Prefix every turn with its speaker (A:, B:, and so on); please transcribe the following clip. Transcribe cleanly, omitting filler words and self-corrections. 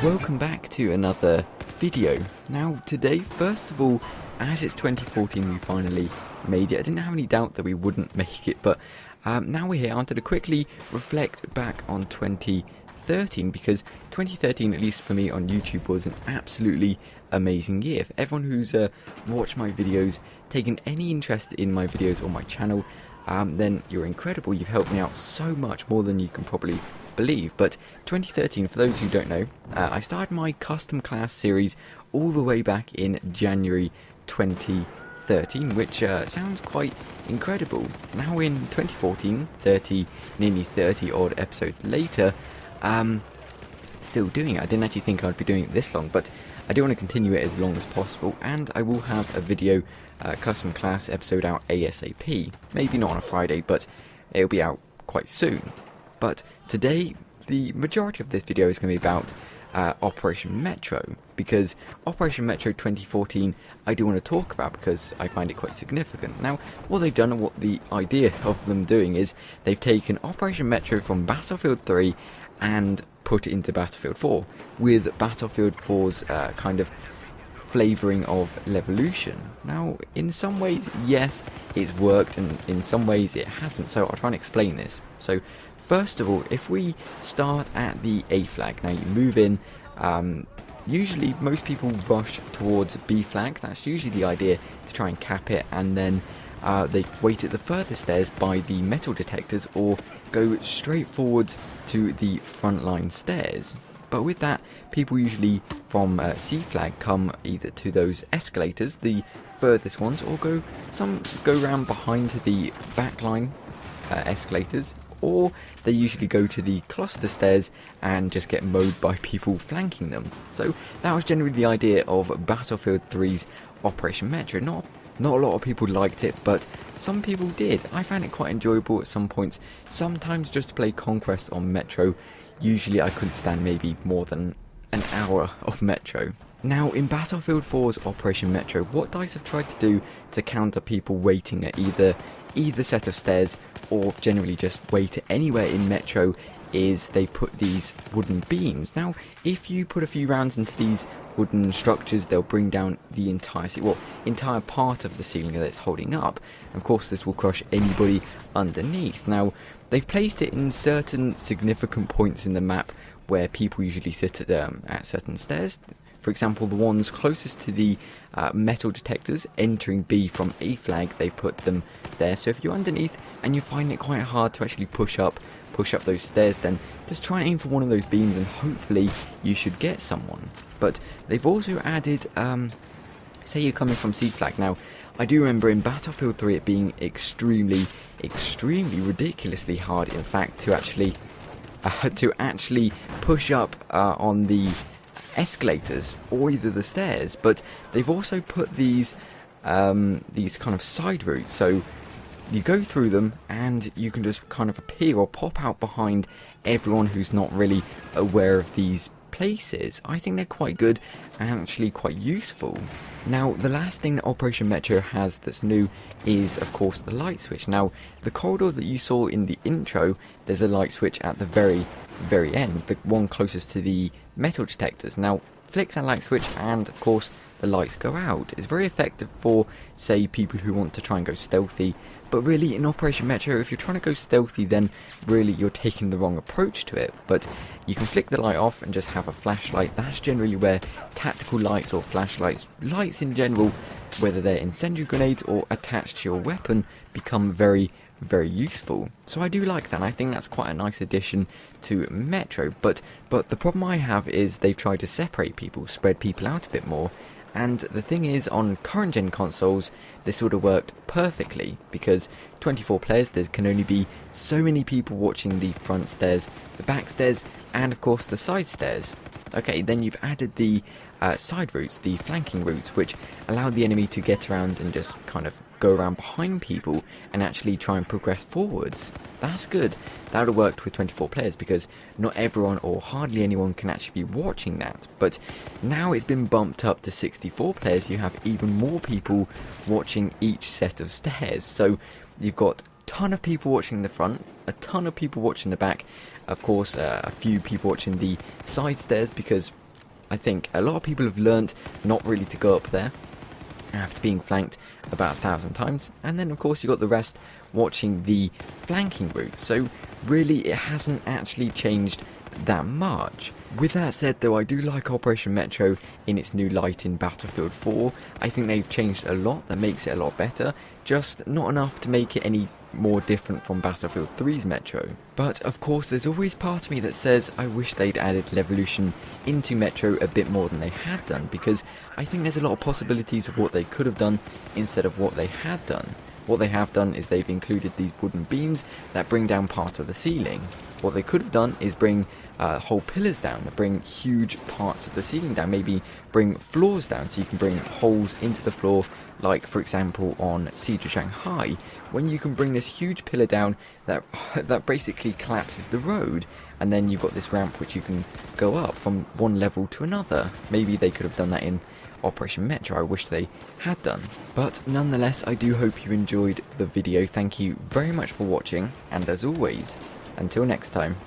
A: welcome back to another video. Now today, first of all, as it's 2014 we finally made it. I didn't have any doubt that we wouldn't make it, but now we're here. I wanted to quickly reflect back on 2013, because 2013, at least for me on YouTube, was an absolutely amazing year. For everyone who's watched my videos, taken any interest in my videos or my channel, then you're incredible. You've helped me out so much more than you can probably believe. But 2013, for those who don't know, I started my custom class series all the way back in January 2013, which sounds quite incredible. Now in 2014, nearly 30 odd episodes later, still doing it. I didn't actually think I'd be doing it this long, but I do want to continue it as long as possible, and I will have a video custom class episode out ASAP. Maybe not on a Friday, but it'll be out quite soon. But today, the majority of this video is going to be about Operation Metro, because Operation Metro 2014 I do want to talk about because I find it quite significant. Now, what they've done and what the idea of them doing is they've taken Operation Metro from Battlefield 3 and put it into Battlefield 4, with Battlefield 4's kind of flavouring of Levolution. Now, in some ways, yes, it's worked, and in some ways it hasn't, so I'll try and explain this. So, first of all, if we start at the A flag, now you move in, usually most people rush towards B flag. That's usually the idea, to try and cap it, and then they wait at the further stairs by the metal detectors, or go straight forwards to the front line stairs. But with that, people usually from C flag come either to those escalators, the furthest ones, or some go around behind the backline escalators, or they usually go to the cluster stairs and just get mowed by people flanking them. So that was generally the idea of Battlefield 3's Operation Metro. Not a lot of people liked it, but some people did. I found it quite enjoyable at some points. Sometimes just to play Conquest on Metro, usually I couldn't stand maybe more than an hour of Metro. Now, in Battlefield 4's Operation Metro, what DICE have tried to do to counter people waiting at either set of stairs, or generally just wait anywhere in Metro, is they've put these wooden beams. Now, if you put a few rounds into these wooden structures, they'll bring down the entire part of the ceiling that it's holding up. Of course, this will crush anybody underneath. Now, they've placed it in certain significant points in the map where people usually sit at certain stairs. For example, the ones closest to the metal detectors entering B from A flag, they've put them there. So if you're underneath and you find it quite hard to actually push up those stairs, then just try and aim for one of those beams and hopefully you should get someone. But they've also added, say you're coming from C flag. Now, I do remember in Battlefield 3 it being extremely ridiculously hard, in fact, to actually push up on the escalators or either the stairs. But they've also put these kind of side routes, so you go through them and you can just kind of appear or pop out behind everyone who's not really aware of these places. I think they're quite good and actually quite useful. Now, the last thing that Operation Metro has that's new is, of course, the light switch. Now, the corridor that you saw in the intro, there's a light switch at the very end, the one closest to the metal detectors. Now, flick that light switch and, of course, the lights go out. It's very effective for, say, people who want to try and go stealthy. But really, in Operation Metro, if you're trying to go stealthy, then really you're taking the wrong approach to it. But you can flick the light off and just have a flashlight. That's generally where tactical lights or flashlights, lights in general, whether they're incendiary grenades or attached to your weapon, become very useful. So I do like that, and I think that's quite a nice addition to Metro. But the problem I have is they've tried to separate people, spread people out a bit more. And the thing is, on current gen consoles, this would have worked perfectly, because 24 players, there can only be so many people watching the front stairs, the back stairs, and of course the side stairs. Okay, then you've added the side routes, the flanking routes, which allow the enemy to get around and just kind of go around behind people and actually try and progress forwards. That's good. That would have worked with 24 players, because not everyone or hardly anyone can actually be watching that. But now it's been bumped up to 64 players. You have even more people watching each set of stairs. So you've got a ton of people watching the front, a ton of people watching the back, of course a few people watching the side stairs, because I think a lot of people have learnt not really to go up there after being flanked about 1,000 times, and then of course you got the rest watching the flanking route, so really it hasn't actually changed that much. With that said though, I do like Operation Metro in its new light in Battlefield 4. I think they've changed a lot that makes it a lot better, just not enough to make it any more different from Battlefield 3's Metro. But of course there's always part of me that says I wish they'd added Levolution into Metro a bit more than they had done, because I think there's a lot of possibilities of what they could have done instead of what they had done. What they have done is they've included these wooden beams that bring down part of the ceiling. What they could have done is bring whole pillars down, bring huge parts of the ceiling down, maybe bring floors down so you can bring holes into the floor, like for example on Siege of Shanghai, when you can bring this huge pillar down that basically collapses the road, and then you've got this ramp which you can go up from one level to another. Maybe they could have done that in Operation Metro. I wish they had done. But nonetheless, I do hope you enjoyed the video. Thank you very much for watching, and as always, until next time.